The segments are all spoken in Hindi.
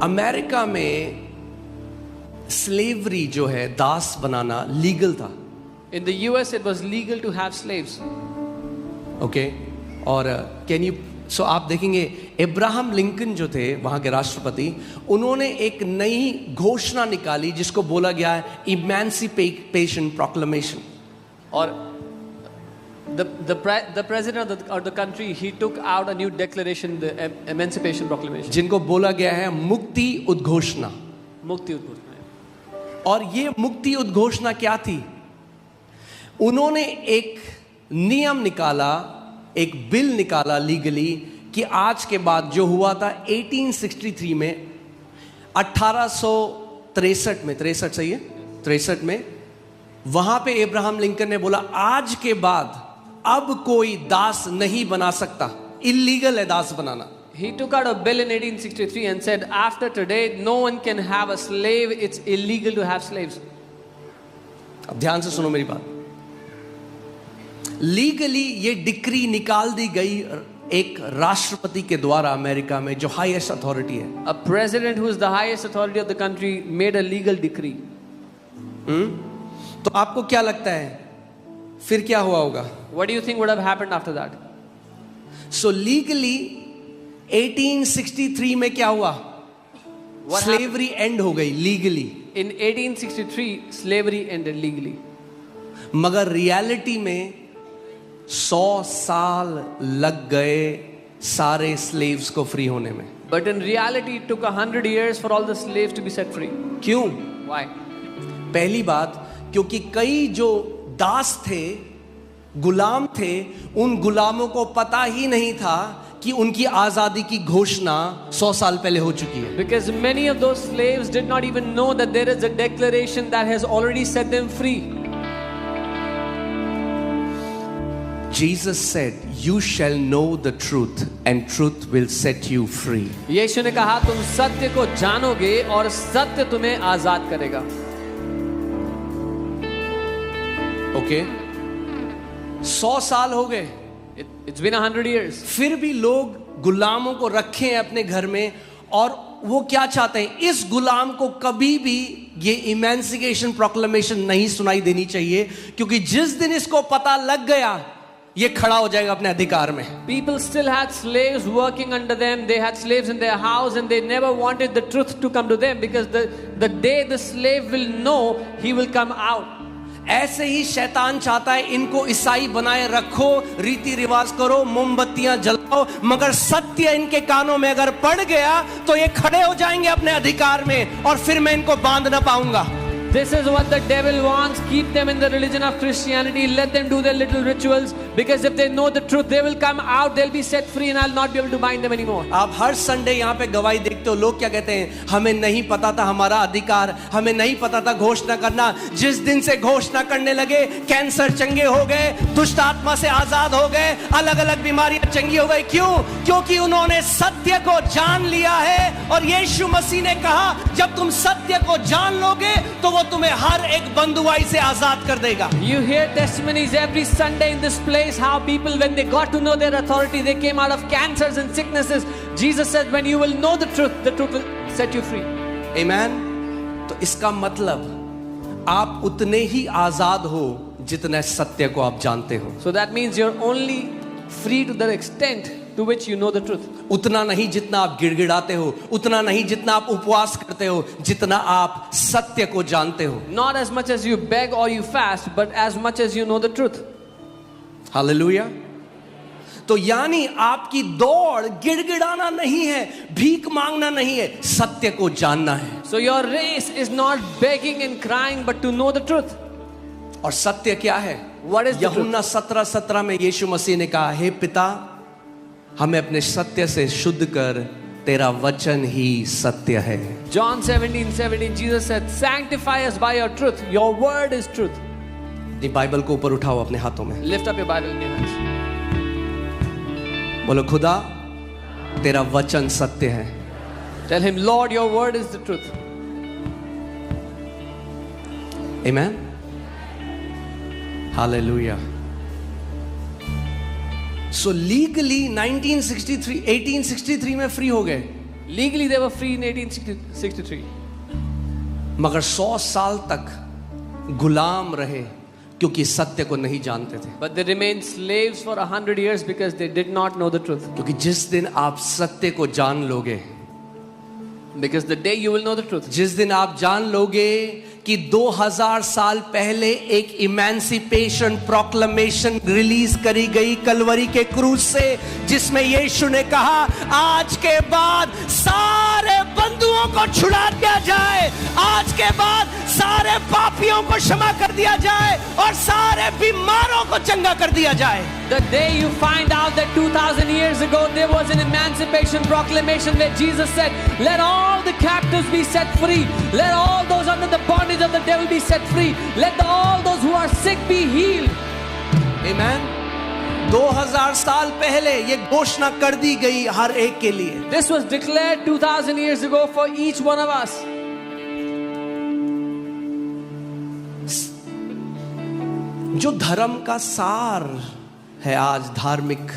अमेरिका में स्लेवरी जो है, दास बनाना लीगल था. In the US, it was legal to have slaves. Okay. और सो आप देखेंगे अब्राहम लिंकन जो थे वहां के राष्ट्रपति, उन्होंने एक नई घोषणा निकाली जिसको बोला गया है इमेंसिपेशन प्रोक्लेमेशन. और the president of the country, he took out a new declaration, the Emancipation Proclamation. जिनको बोला गया है मुक्ति उद्घोषणा. मुक्ति उद्घोषणा. और ये मुक्ति उद्घोषणा क्या थी? उन्होंने एक नियम निकाला, एक बिल निकाला लीगली कि आज के बाद जो हुआ था 1863 में, 1863 में, 63 सही है, 63 में, वहां पे अब्राहम लिंकन ने बोला आज के बाद अब कोई दास नहीं बना सकता, इल्लीगल है दास बनाना. He took out a bill in 1863 and said, after today, no one can have a slave. It's illegal to have slaves. अब ध्यान से सुनो मेरी बात. लीगली ये डिक्री निकाल दी गई एक राष्ट्रपति के द्वारा अमेरिका में, जो हाईएस्ट अथॉरिटी है. A president who is the highest authority of the country made a legal decree. तो आपको क्या लगता है फिर क्या हुआ होगा? What do you think would have happened after that? So legally 1863 में क्या हुआ? स्लेवरी एंड हो गई legally. In 1863, slavery ended legally. मगर रियलिटी में 100 साल लग गए सारे स्लेव्स को फ्री होने में. But in reality, it took 100 years for all the slaves to be set free. क्यों? Why? पहली बात, क्योंकि कई जो दास थे, गुलाम थे, उन गुलामों को पता ही नहीं था कि उनकी आजादी की घोषणा 100 साल पहले हो चुकी है. Because many of those slaves did not even know that there is a declaration that has already set them free. Jesus said, "You shall know the truth, and truth will set you free." यीशु ने कहा तुम सत्य को जानोगे और सत्य तुम्हें आजाद करेगा. ओके. 100 साल हो गए. It's been 100 years. फिर भी लोग गुलामों को रखे हैं अपने घर में, और वो क्या चाहते हैं? इस गुलाम को कभी भी ये इमेंसिपेशन प्रोक्लेमेशन नहीं सुनाई देनी चाहिए, क्योंकि जिस दिन इसको पता लग गया ये खड़ा हो जाएगा अपने अधिकार में. People still had slaves working under them. They had slaves in their house, and they never wanted the truth to come to them, because the day the slave will know, he will come out. ऐसे ही शैतान चाहता है इनको ईसाई बनाए रखो, रीति रिवाज करो, मोमबत्तियां जलाओ, मगर सत्य इनके कानों में अगर पड़ गया तो ये खड़े हो जाएंगे अपने अधिकार में, और फिर मैं इनको बांध ना पाऊंगा. This is what the devil wants. Keep them in the religion of Christianity. Let them do their little rituals, because if they know the truth, they will come out. They'll be set free, and I'll not be able to bind them anymore. आप हर संडे यहाँ पे गवाही देखते हो, लोग क्या कहते हैं? हमें नहीं पता था हमारा अधिकार, हमें नहीं पता था घोषणा करना. जिस दिन से घोषणा करने लगे, कैंसर चंगे हो गए, दुष्ट आत्मा से आजाद हो गए, अलग अलग बीमारियां चंगी हो गई. क्यों? क्योंकि उन्होंने सत्य को जान लिया है. और यीशु मसीह ने कहा जब तुम सत्य को जान लोगे तो वो तुम्हें हर एक बंधुआई से आजाद कर देगा. You hear testimonies every Sunday in this place how people, when they got to know their authority, they came out of cancers and sicknesses. Jesus said, when you will know the truth will set you free. Amen. तो इसका मतलब आप उतने ही आजाद हो जितने सत्य को आप जानते हो. So that means you're only free to the extent to which you know the truth. उतना नहीं जितना आप गिड़गिड़ाते हो, उतना नहीं जितना आप उपवास करते हो, जितना आप सत्य को जानते हो. Not as much as you beg or you fast, but as much as you know the truth. Hallelujah. तो यानी आपकी दौड़ गिड़गिड़ाना नहीं है, भीख मांगना नहीं है, सत्य को जानना है. So your race is not begging and crying, but to know the truth. और सत्य क्या है? What is the truth? यूहन्ना 17:17 में यीशु मसीह ने कहा, हे पिता, हमें अपने सत्य से शुद्ध कर, तेरा वचन ही सत्य है. John 17:17, Jesus said, sanctify us by your truth. Your word is truth. अपनी बाइबल को ऊपर उठाओ अपने हाथों में. Lift up your Bible in your hands. बोलो, खुदा तेरा वचन सत्य है. Tell him, Lord, your word is the truth. Amen. Hallelujah. So legally 1863 में फ्री हो गए. Legally, they were free in 1863. मगर 100 साल तक गुलाम रहे क्योंकि सत्य को नहीं जानते थे. But they remained slaves for 100 years because they did not know the truth. क्योंकि जिस दिन आप सत्य को जान लोगे, Because the day you will know the truth, जिस दिन आप जान लोगे कि 2000 साल पहले एक इमेंसिपेशन प्रोक्लेमेशन रिलीज करी गई कलवरी के क्रूज से, जिसमें यीशु ने कहा आज के बाद सारे बंधुओं को छुड़ा दिया जाए, आज के बाद सारे पापियों को क्षमा कर दिया जाए और सारे बीमारों को चंगा कर दिया जाए. the day you find out that 2000 years ago there was an emancipation proclamation where Jesus said, let all the captives be set free, let all those under the bondage of the devil be set free, let all those who are sick be healed. Amen. 2000 साल पहले ये घोषणा कर दी गई हर एक के लिए. This was declared 2000 years ago for each one of us. जो धर्म का सार है आज धार्मिक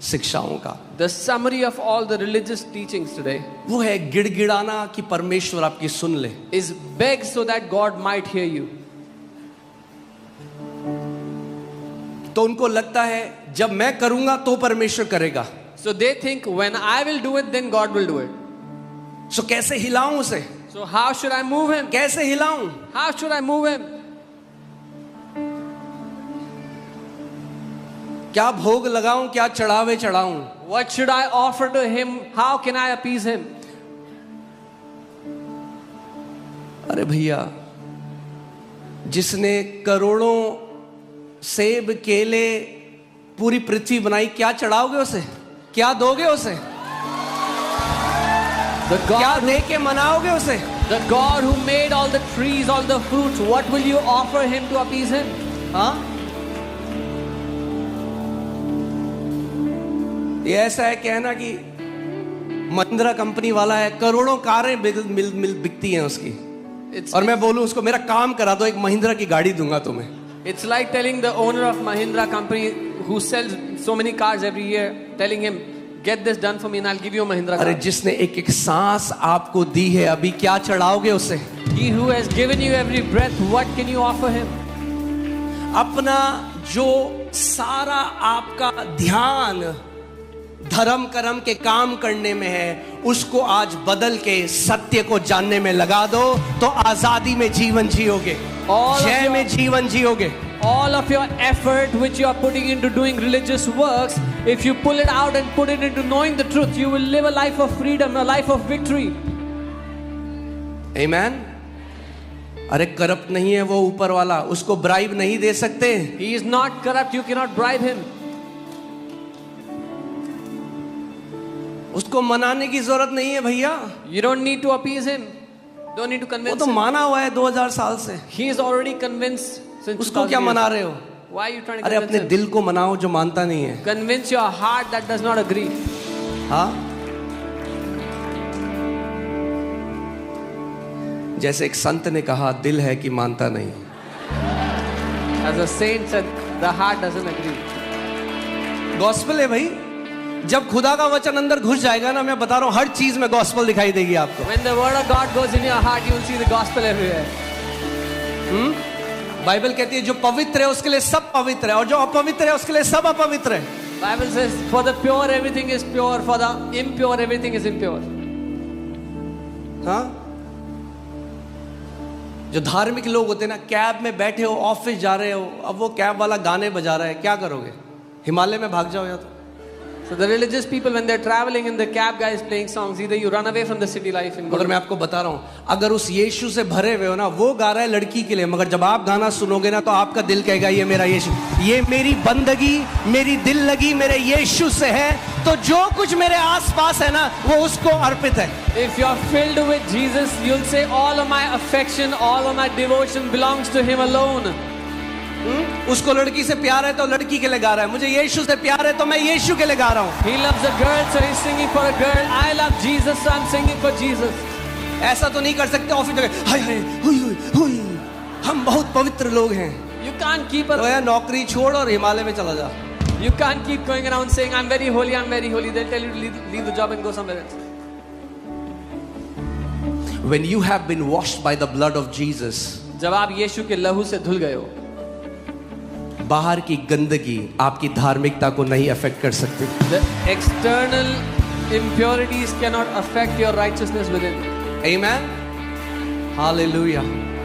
शिक्षाओं का, The summary of all the religious teachings today वो है गिड़गिड़ाना कि परमेश्वर आपकी सुन ले. is beg so that God might hear you. तो उनको लगता है जब मैं करूंगा तो परमेश्वर करेगा. So they think when I will do it, then God will do it. सो कैसे हिलाऊं उसे, So how should I move him? कैसे हिलाऊं, How should I move him? क्या भोग लगाऊं, क्या चढ़ावे चढ़ाऊं. What should I offer to him? How can I appease him? अरे भैया, जिसने करोड़ों सेब केले पूरी पृथ्वी बनाई, क्या चढ़ाओगे उसे, क्या दोगे उसे, The क्या God, दे के मनाओगे उसे. the God who made all the trees, all the fruits, what will you offer him to appease him? हाँ, ये ऐसा है कहना कि महिंद्रा कंपनी वाला है, करोड़ों कारें बिकती हैं उसकी, It's, और मैं बोलूं उसको मेरा काम करा दो, एक महिंद्रा की गाड़ी दूंगा तुम्हें. it's like telling the owner of Mahindra company who sells so many cars every year, telling him, get this done for me and I'll give you a Mahindra अरे car. जिसने एक एक सांस आपको दी है, अभी क्या चढ़ाओगे उसे. He who has given you every breath, what can you offer him? अपना जो सारा आपका ध्यान धर्म कर्म के काम करने में है, उसको आज बदल के सत्य को जानने में लगा दो, तो आजादी में जीवन जियोगे, All of जय your- में जीवन जियोगे. All of your effort which you are putting into doing religious works, if you pull it out and put it into knowing the truth, you will live a life of freedom, a life of victory. Amen. अरे करप्ट नहीं है वो ऊपर वाला, उसको ब्राइब नहीं दे सकते. He is not corrupt, you cannot bribe him. उसको मनाने की जरूरत नहीं है भैया, You don't need to appease him. Don't need to वो convince तो him. माना हुआ है 2000 साल से. He is already convinced since उसको 2000 क्या years. मना रहे हो. Why are you trying to अरे अपने convince him? दिल को मनाओ जो मानता नहीं है. Convince your heart that does not agree. हाँ, जैसे एक संत ने कहा, दिल है कि मानता नहीं. As a saint said, the heart doesn't agree. Gospel है भाई. जब खुदा का वचन अंदर घुस जाएगा ना, मैं बता रहा हूं, हर चीज में गॉस्पेल दिखाई देगी आपको. When the word of God goes in your heart, you will see the gospel everywhere. Bible कहती है जो पवित्र है उसके लिए सब पवित्र है, और जो अपवित्र है उसके लिए सब अपवित्र है. Bible says, for the pure everything is pure, for the impure everything is impure. हाँ, जो धार्मिक लोग होते हैं ना, कैब में बैठे हो, ऑफिस जा रहे हो, अब वो कैब वाला गाने बजा रहा है, क्या करोगे, हिमालय में भाग जाओ या तो. So the religious people, when they're traveling and the cab guy is playing songs, either you run away from the city life and go. मगर मैं आपको बता रहा हूं, अगर उस यीशु से भरे हुए हो ना, वो गा रहा है लड़की के लिए, मगर जब आप गाना सुनोगे ना, तो आपका दिल कहेगा ये मेरा यीशु, ये मेरी बंदगी, मेरी दिल लगी मेरे यीशु से है, तो जो कुछ मेरे आसपास है ना, वो उसको अर्पित है. If you're filled with Jesus, you'll say all of my affection, all of my devotion belongs to him alone. उसको लड़की से प्यार है तो लड़की के लिए गा रहा है, मुझे यीशु से प्यार है तो मैं यीशु के लिए गा रहा हूं. He loves a girl, so he's singing for a girl. I love Jesus, so I'm singing for Jesus. ऐसा तो नहीं कर सकते ऑफिस में, हाय हाय हुई हुई हुई, हम बहुत पवित्र लोग हैं. You can't keep तो यार नौकरी छोड़ और हिमालय में चला जा. You can't keep going around saying I'm very holy, I'm very holy. They'll tell you to leave the job and go somewhere else. when you have been washed by the blood of Jesus, जब आप यीशु के लहू से धुल गए हो, बाहर की गंदगी आपकी धार्मिकता को नहीं अफेक्ट कर सकती। the external impurities cannot affect your righteousness within. Amen. Hallelujah.